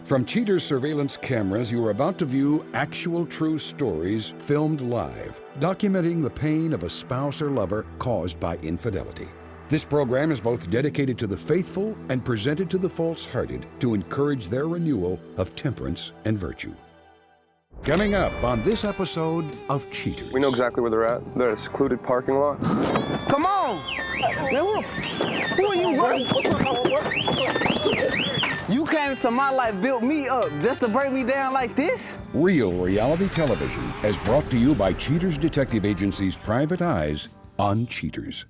From Cheater's surveillance cameras, you are about to view actual true stories filmed live, documenting the pain of a spouse or lover caused by infidelity. This program is both dedicated to the faithful and presented to the false-hearted to encourage their renewal of temperance and virtue. Coming up on this episode of Cheaters. We know exactly where they're at. They're at a secluded parking lot. Come on! Who are you, bro? You came into my life, built me up just to break me down like this? Real reality television is brought to you by Cheaters Detective Agency's Private Eyes on Cheaters.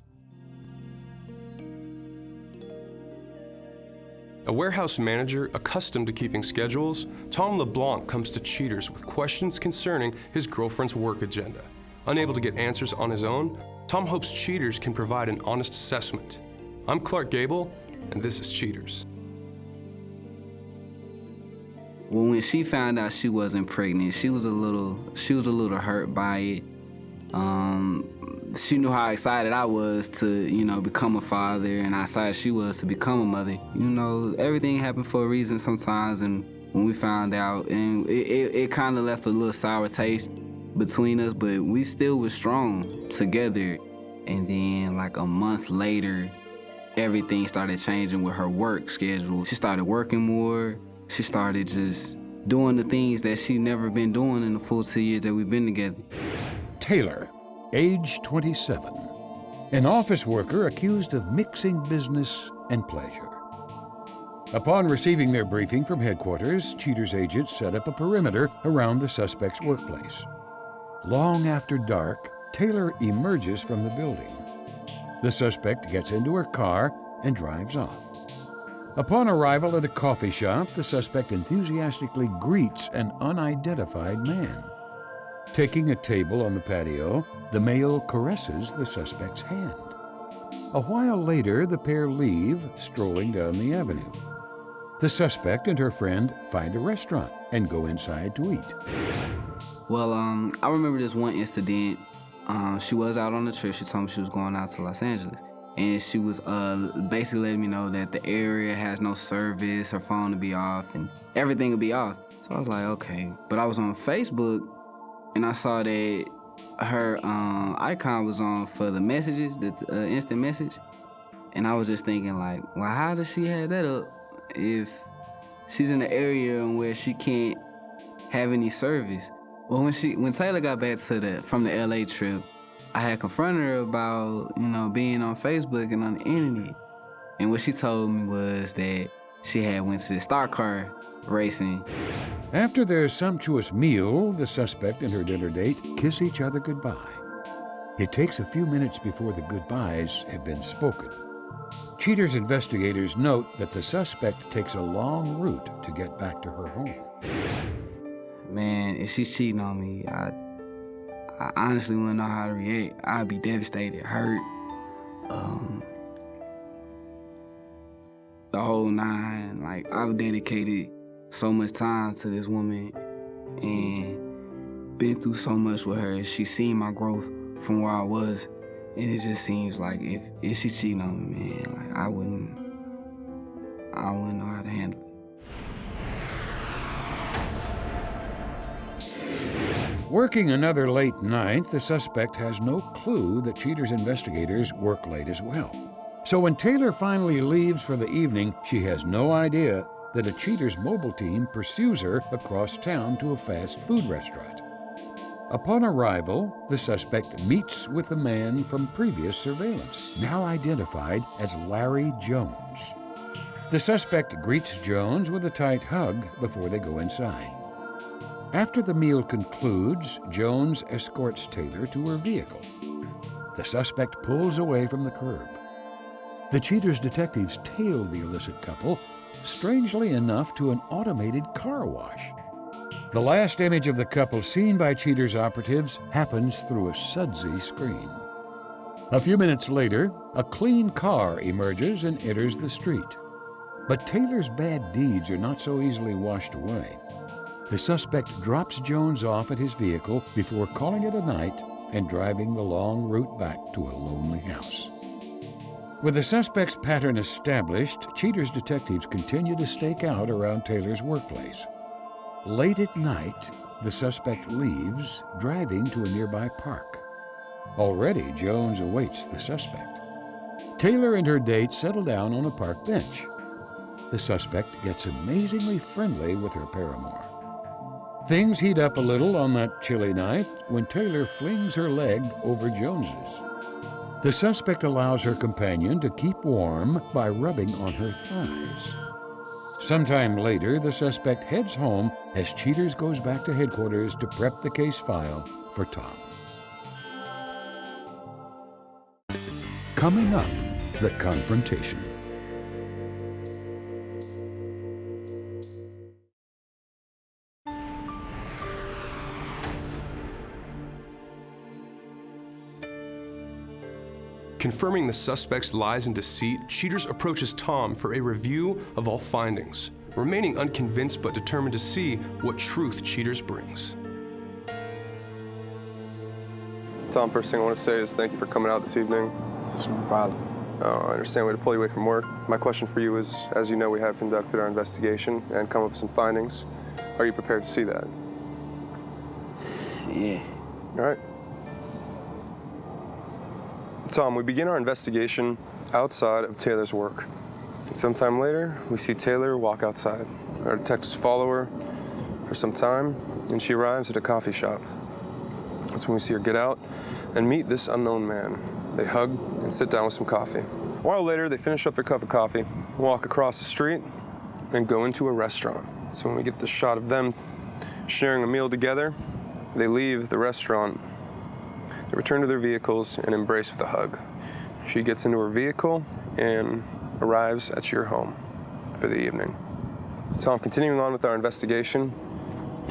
A warehouse manager accustomed to keeping schedules, Tom LeBlanc comes to Cheaters with questions concerning his girlfriend's work agenda. Unable to get answers on his own, Tom hopes Cheaters can provide an honest assessment. I'm Clark Gable, and this is Cheaters. Well, when she found out she wasn't pregnant, she was a little hurt by it. She knew how excited I was to, become a father, and how excited she was to become a mother. Everything happened for a reason sometimes, and when we found out, and it kind of left a little sour taste between us, but we still was strong together. And then, like a month later, everything started changing with her work schedule. She started working more. She started just doing the things that she'd never been doing in the full 2 years that we've been together. Taylor, age 27, an office worker accused of mixing business and pleasure. Upon receiving their briefing from headquarters, Cheaters agents set up a perimeter around the suspect's workplace. Long after dark, Taylor emerges from the building. The suspect gets into her car and drives off. Upon arrival at a coffee shop, the suspect enthusiastically greets an unidentified man. Taking a table on the patio, the male caresses the suspect's hand. A while later, the pair leave, strolling down the avenue. The suspect and her friend find a restaurant and go inside to eat. Well, I remember this one incident. She was out on a trip. She told me she was going out to Los Angeles. And she was basically letting me know that the area has no service, her phone would be off, and everything would be off. So I was like, okay. But I was on Facebook, and I saw that her icon was on for the messages, the instant message. And I was just thinking, like, well, how does she have that up if she's in an area where she can't have any service? Well, when Taylor got back from the LA trip, I had confronted her about, being on Facebook and on the internet. And what she told me was that she had went to the stock car racing. After their sumptuous meal, the suspect and her dinner date kiss each other goodbye. It takes a few minutes before the goodbyes have been spoken. Cheaters investigators note that the suspect takes a long route to get back to her home. Man, if she's cheating on me, I honestly wouldn't know how to react. I'd be devastated, hurt. The whole nine. Like, I've dedicated so much time to this woman and been through so much with her. She's seen my growth from where I was. And it just seems like if she's cheating on me, man, like I wouldn't know how to handle it. Working another late night, the suspect has no clue that Cheaters investigators work late as well. So when Taylor finally leaves for the evening, she has no idea that a Cheaters mobile team pursues her across town to a fast food restaurant. Upon arrival, the suspect meets with the man from previous surveillance, now identified as Larry Jones. The suspect greets Jones with a tight hug before they go inside. After the meal concludes, Jones escorts Taylor to her vehicle. The suspect pulls away from the curb. The Cheaters detectives tail the illicit couple, strangely enough, to an automated car wash. The last image of the couple seen by Cheaters operatives happens through a sudsy screen. A few minutes later, a clean car emerges and enters the street. But Taylor's bad deeds are not so easily washed away. The suspect drops Jones off at his vehicle before calling it a night and driving the long route back to a lonely house. With the suspect's pattern established, Cheater's detectives continue to stake out around Taylor's workplace. Late at night, the suspect leaves, driving to a nearby park. Already, Jones awaits the suspect. Taylor and her date settle down on a park bench. The suspect gets amazingly friendly with her paramour. Things heat up a little on that chilly night when Taylor flings her leg over Jones's. The suspect allows her companion to keep warm by rubbing on her thighs. Sometime later, the suspect heads home as Cheaters goes back to headquarters to prep the case file for Tom. Coming up, the confrontation. Confirming the suspect's lies and deceit, Cheaters approaches Tom for a review of all findings, remaining unconvinced but determined to see what truth Cheaters brings. Tom, first thing I want to say is thank you for coming out this evening. It's no problem. I understand we had to pull you away from work. My question for you is, as you know, we have conducted our investigation and come up with some findings. Are you prepared to see that? Yeah. All right. Tom, we begin our investigation outside of Taylor's work. And sometime later, we see Taylor walk outside. Our detectives follow her for some time, and she arrives at a coffee shop. That's when we see her get out and meet this unknown man. They hug and sit down with some coffee. A while later, they finish up their cup of coffee, walk across the street, and go into a restaurant. So when we get the shot of them sharing a meal together, they leave the restaurant. They return to their vehicles and embrace with a hug. She gets into her vehicle and arrives at your home for the evening. Tom, continuing on with our investigation,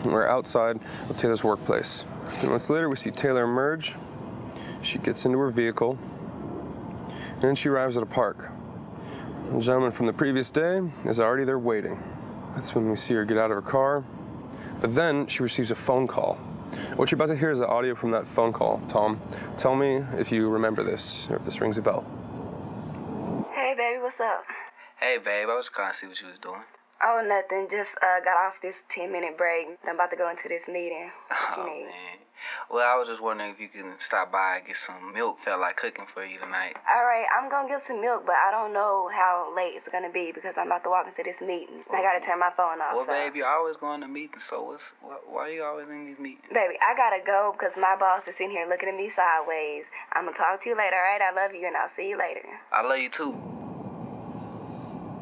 we're outside of Taylor's workplace. A few months later, we see Taylor emerge. She gets into her vehicle, and then she arrives at a park. The gentleman from the previous day is already there waiting. That's when we see her get out of her car, but then she receives a phone call. What you're about to hear is the audio from that phone call. Tom, tell me if you remember this, or if this rings a bell. Hey, baby, what's up? Hey, babe, I was calling to see what you was doing. Oh, nothing. Just got off this 10-minute break. I'm about to go into this meeting. What you need? Man. Well, I was just wondering if you can stop by and get some milk. Felt like cooking for you tonight. All right, I'm going to get some milk, but I don't know how late it's going to be because I'm about to walk into this meeting. I got to turn my phone off. Well, so. babe, you're always going to meetings, so why are you always in these meetings? Baby, I got to go because my boss is sitting here looking at me sideways. I'm going to talk to you later, all right? I love you, and I'll see you later. I love you, too.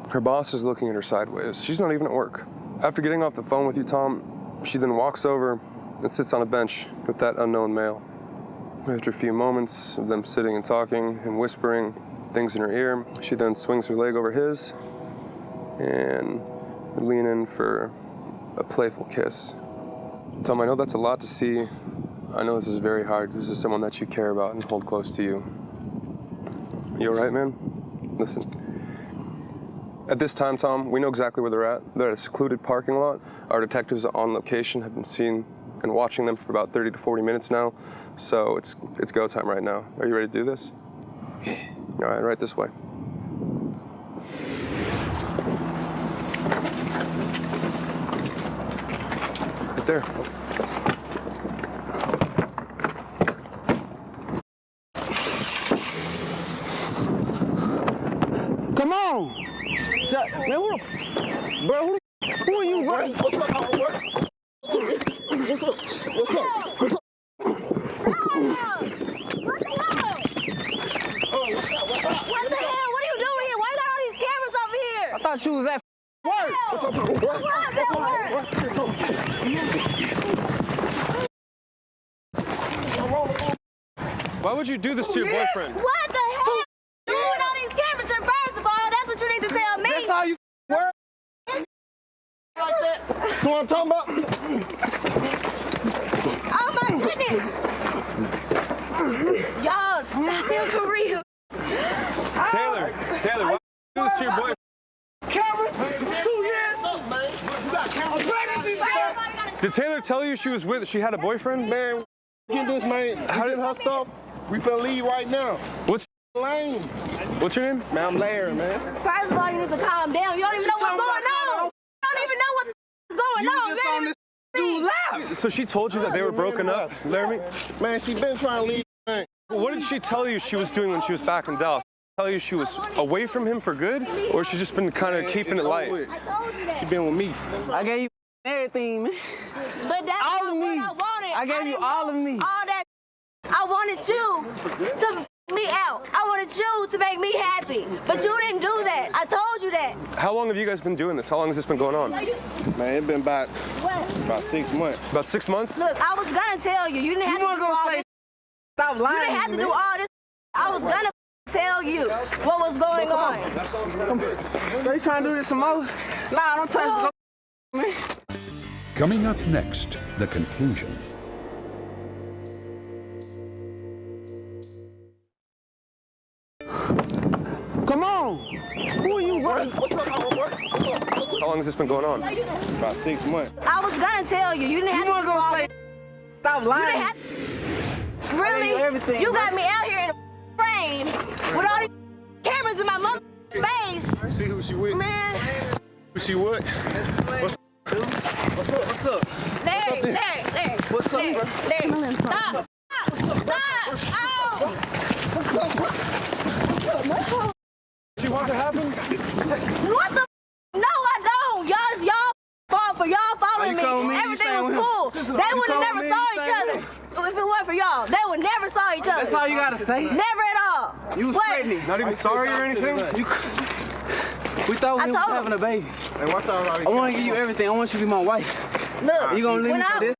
Her boss is looking at her sideways. She's not even at work. After getting off the phone with you, Tom, she then walks over and sits on a bench with that unknown male. After a few moments of them sitting and talking and whispering things in her ear, she then swings her leg over his and lean in for a playful kiss. Tom, I know that's a lot to see. I know this is very hard. This is someone that you care about and hold close to you. You all right, man? Listen. At this time, Tom, we know exactly where they're at. They're at a secluded parking lot. Our detectives on location have been seen and watching them for about 30 to 40 minutes now. So it's go time right now. Are you ready to do this? Yeah. All right, right this way. Right there. Come on! Man, bro, who are you, bro? What's up? What's up? What's up? What the hell? What are you doing here? Why you got all these cameras over here? I thought you was at work. What's up? Why would you do this to your boyfriend? What the hell? You doing all these cameras here, first of all? That's what you need to tell me. That's how you work. Like that. That's what I'm talking about. Oh my goodness. Y'all, stop them for real. Taylor, why would you do this to your boyfriend? Cameras? 2 years? Up, man. You got cameras? Did Taylor tell you she had a boyfriend? Man, get this, man. How did her stuff? We finna leave right now. What's lame? What's your name? Man, I'm Larry, man. First of all, you need to calm down. You don't even know what's going on. You don't even know what's going on. just on this dude lap. So she told you that they were broken up, Laramie? Man, she been trying to leave, man. What did she tell you she was doing when she was back in Dallas? Tell you she was away from him for good, or she just been kind of keeping it light? I told you that. She been with me. I gave you everything, man. But that's All not of what me. I wanted. I gave you didn't all want of me. All that. I wanted you to me out. I wanted you to make me happy. But you didn't do that. I told you that. How long have you guys been doing this? How long has this been going on? Man, it been about 6 months. About 6 months? Look, I was gonna tell you. You didn't have to do all this. Stop lying. You didn't have to do all this. I was gonna tell you what was going on. They trying to do this some more? Nah, don't touch me. Coming up next, the conclusion. Come on. Who are you, bro? What's up, bro? How long has this been going on? About 6 months. I was gonna tell you. You didn't have to do all this. Stop You lying. didn't have Really? everything, You bro. got me out here in the rain with all these cameras in my mother's face. See who she with? Man, Who she with? What's up? Larry. What's up, Larry, bro? Larry, stop. Ow. Do you want to happen? What the? No, I don't. Y'all fault for y'all following me. calling me? You Everything staying was with him? cool. Sister, They you would have calling never me? saw You each staying other. If it weren't for y'all, they would never saw each other. That's all you gotta say. Never at all. You was What? pregnant. Not even sorry or anything? We thought we I was told having a baby. And watch out, I want to give you everything. I want you to be my wife. Look, You gonna leave when me for this?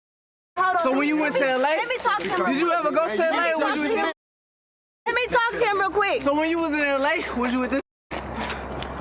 Hold on. So when you went to LA, let me talk to him. did you ever go to LA or was you with this? Let me talk to him real quick. So when you was in LA, was you with this?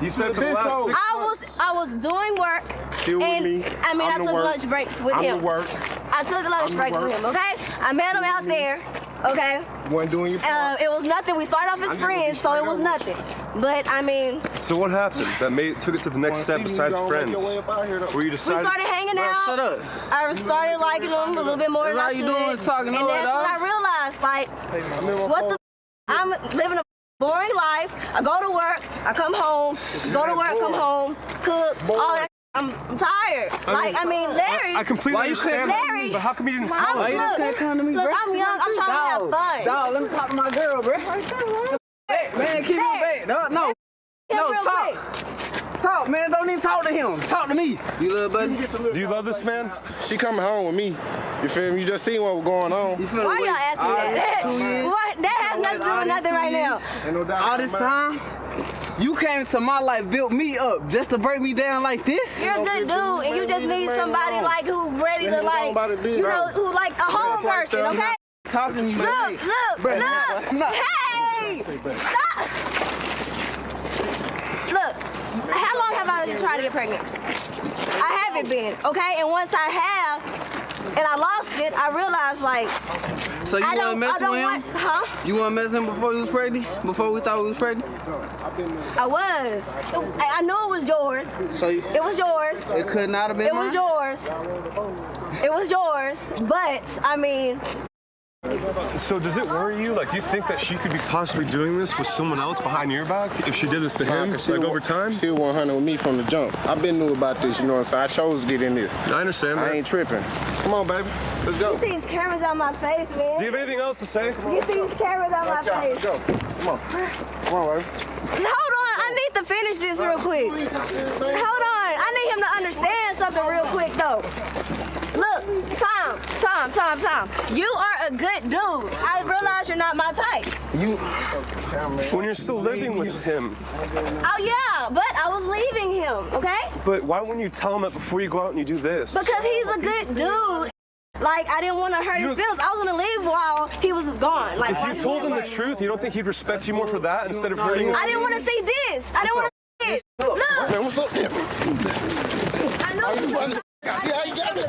You said for the last 6 I was doing work, Here with and me. I mean I'm I the took work. lunch breaks with I'm him. the work. I took a lunch I'm the break with work. him. Okay, I met him out there. Okay, Wasn't doing your part. it was nothing. We started off as friends, so it was nothing. But I mean, So what happened that took it to the next step besides friends? Where you we decided? started hanging Bro, out. shut up. I started liking him a little bit more than That's I all you should. doing is talking and all that's that, when I dog. realized, like, what the? I'm living a boring life. I go to work, I come home, go to work, come home, cook, all that. I'm tired. I mean, Larry. I completely Why you couldn't- understand that, Larry, but how come you didn't I'm- tell Why us? you look, can't come to me, look, bro? I'm young. I'm trying to have fun. Dog, let me talk to my girl, bro. Hey, man, keep your bait. No, Him real talk. quick. Talk, man. Don't even talk to him. Talk to me. You little buddy. Do you love this man? She coming home with me. You feel me? You just seen what was going on. You feel Why y'all asking me that? What? That has nothing to do with nothing right now. Ain't no doubt All this about it. time, you came to my life, built me up just to break me down like this? You're a good dude, and you just need somebody like who ready to like, you know, who like a home person, okay? Talking to me, man. Look. No. Hey! Stop! Look, how long have I been trying to get pregnant? I haven't been, okay? And once I have, and I lost it, I realized like, So you I want to don't mess with him? want, huh? You want to mess with him before you was pregnant? Before we thought we was pregnant? I was. I knew it was yours. So you, It was yours. it could not have been It mine? was yours. It was yours. But, I mean, So does it worry you? Like, do you think that she could be possibly doing this with someone else behind your back if she did this to him, like over time? She was 100 with me from the jump. I've been knew about this, you know what I'm saying? I chose to get in this. I understand I that. ain't tripping. Come on, baby. Let's go. get these cameras out my face, Do you man. have anything else to say? Get these cameras out my Watch out. face. Let's go. Come on. Come on, baby. Hold on, I need to finish this real quick. Hold on, I need him to understand something real quick though. Look, Tom. You are a good dude. I realize you're not my type. When you're still living with him, Oh yeah, but I was leaving him, okay? but why wouldn't you tell him that before you go out and you do this? Because he's a good dude. Like, I didn't want to hurt his feelings. I was gonna leave while he was gone. Like, If you told him the truth, you don't think he'd respect you more for that instead of hurting his I didn't want to see this. I didn't want to see it. Look, Man, what's up there? I know you. See how you got it?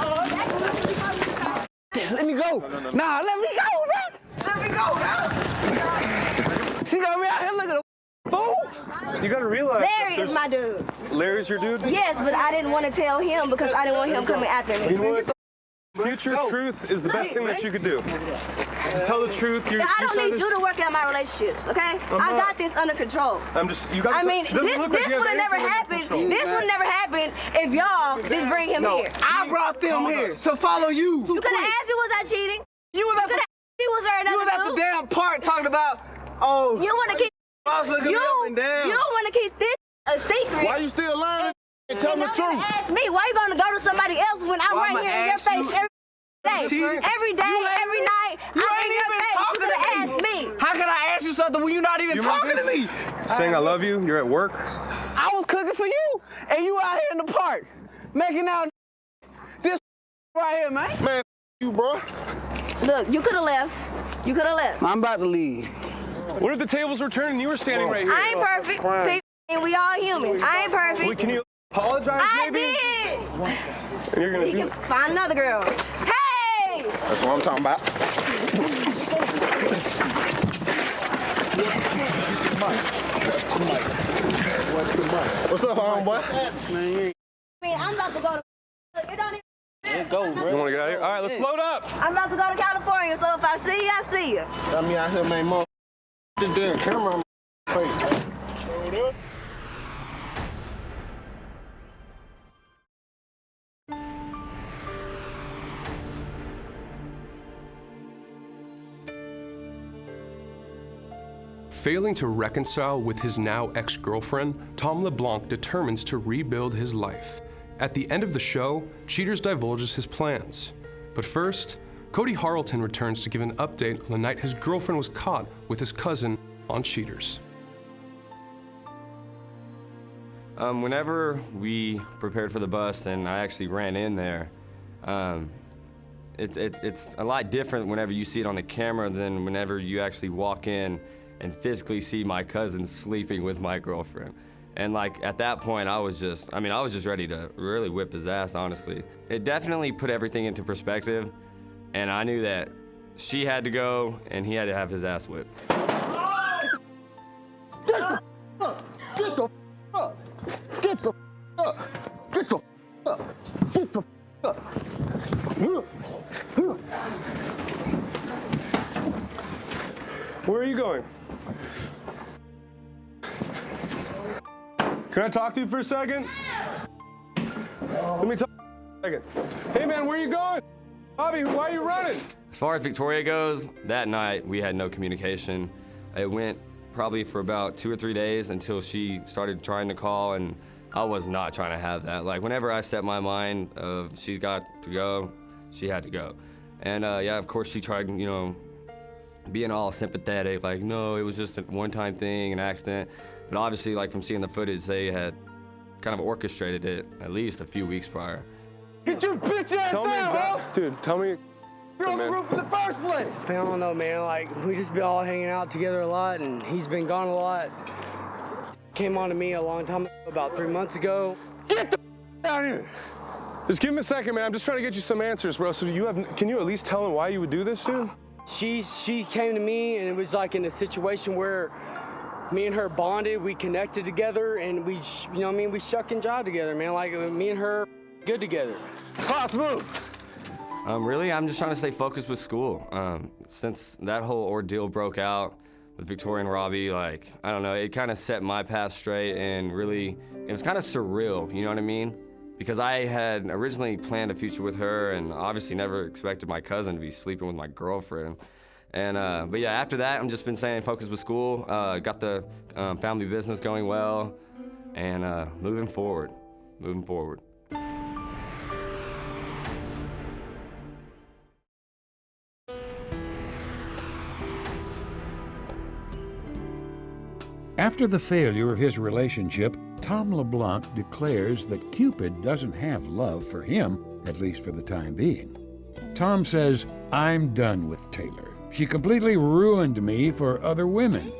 Let me go. Nah, let me go, man. Let me go, man. She got me out here looking at a fool. You gotta realize Larry that is my dude. Larry's your dude? Yes, but I didn't want to tell him because I didn't want him coming after You me. know what? Future truth is the best thing that you could do. Tell the truth. I don't need you to work out my relationships, okay? I got this under control. You guys. I mean, this would have never happened. This would never happen if y'all didn't bring him here. I brought them here to follow you. You could have asked me, was I cheating? You was at Was there another you was at the damn park talking about, oh, You want to keep I was looking up and down. You want to keep this a secret. Why you still lying? Tell me the truth. Ask me, why you gonna go to somebody else when I'm right here in your face every day, every night? You I'm ain't in your even face. talking You could to have me. asked me. How can I ask you something when you're not even talking to me? Saying I love you. You're at work. I was cooking for you, and you out here in the park making out this right here, man. Man, you, bro. Look, you could have left. You could have left. I'm about to leave. What if the tables were turned and you were standing right here? I ain't perfect. People, and we all human. I ain't perfect. Well, can you apologize, I maybe? did. And you're gonna We do can find another girl. Hey! That's what I'm talking about. What's up, homeboy? I mean, I'm about to go to. Look, it don't even. Let's go, bro. You wanna get out of here? All right, let's load up. I'm about to go to California, so if I see you, I see you. Got me out here, man, mother. This damn camera on my face. Failing to reconcile with his now ex-girlfriend, Tom LeBlanc determines to rebuild his life. At the end of the show, Cheaters divulges his plans. But first, Cody Harleton returns to give an update on the night his girlfriend was caught with his cousin on Cheaters. Whenever we prepared for the bust and I actually ran in there, it's a lot different whenever you see it on the camera than whenever you actually walk in and physically see my cousin sleeping with my girlfriend. And like at that point, I was just ready to really whip his ass, honestly. It definitely put everything into perspective, and I knew that she had to go and he had to have his ass whipped. Get the up! Get the up! Get the up! Get the up! Where are you going? Can I talk to you for a second? Let me talk for a second. Hey man, where are you going? Bobby, why are you running? As far as Victoria goes, that night we had no communication. It went probably for about 2 or 3 days until she started trying to call, and I was not trying to have that. Like whenever I set my mind of she's got to go, she had to go. And yeah, of course she tried, you know, being all sympathetic, like, no, it was just a one-time thing, an accident. But obviously, like from seeing the footage, they had kind of orchestrated it at least a few weeks prior. Get your bitch ass down, bro! Dude, tell me. You're on the roof in the first place! I don't know, man. Like, we just been all hanging out together a lot, and he's been gone a lot. Came on to me a long time ago, about 3 months ago. Get the down here! Just give him a second, man. I'm just trying to get you some answers, bro. So can you at least tell him why you would do this, dude? She came to me, and it was like in a situation where me and her bonded, we connected together, and we, you know what I mean, we shuck and jive together, man. Like, me and her good together. Boss, move! Really, I'm just trying to stay focused with school. Since that whole ordeal broke out with Victoria and Robbie, like, I don't know, it kind of set my path straight, and really, it was kind of surreal, you know what I mean? Because I had originally planned a future with her, and obviously never expected my cousin to be sleeping with my girlfriend. And but yeah, after that, I've just been staying focused with school. Got the family business going well, and moving forward. After the failure of his relationship, Tom LeBlanc declares that Cupid doesn't have love for him, at least for the time being. Tom says, "I'm done with Taylor. She completely ruined me for other women,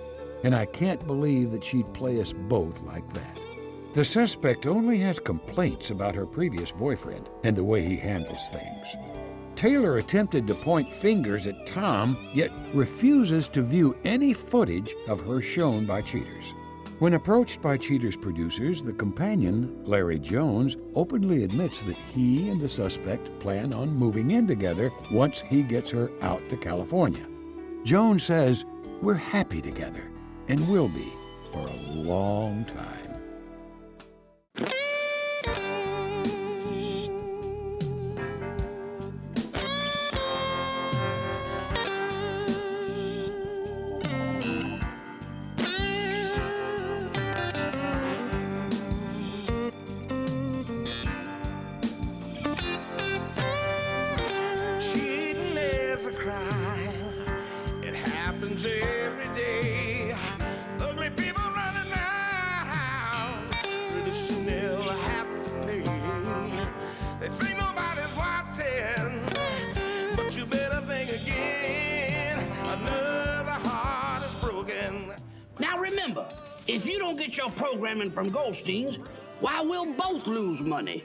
and I can't believe that she'd play us both like that." The suspect only has complaints about her previous boyfriend and the way he handles things. Taylor attempted to point fingers at Tom, yet refuses to view any footage of her shown by Cheaters. When approached by Cheaters producers, the companion, Larry Jones, openly admits that he and the suspect plan on moving in together once he gets her out to California. Joan says, we're happy together and will be for a long time. Cheating is a crime. It happens every day. Ugly people running around. Pretty soon they'll have to pay. They think nobody's watching, but you better think again. Another heart is broken. Now remember, if you don't get your programming from Goldstein's, why, we'll both lose money.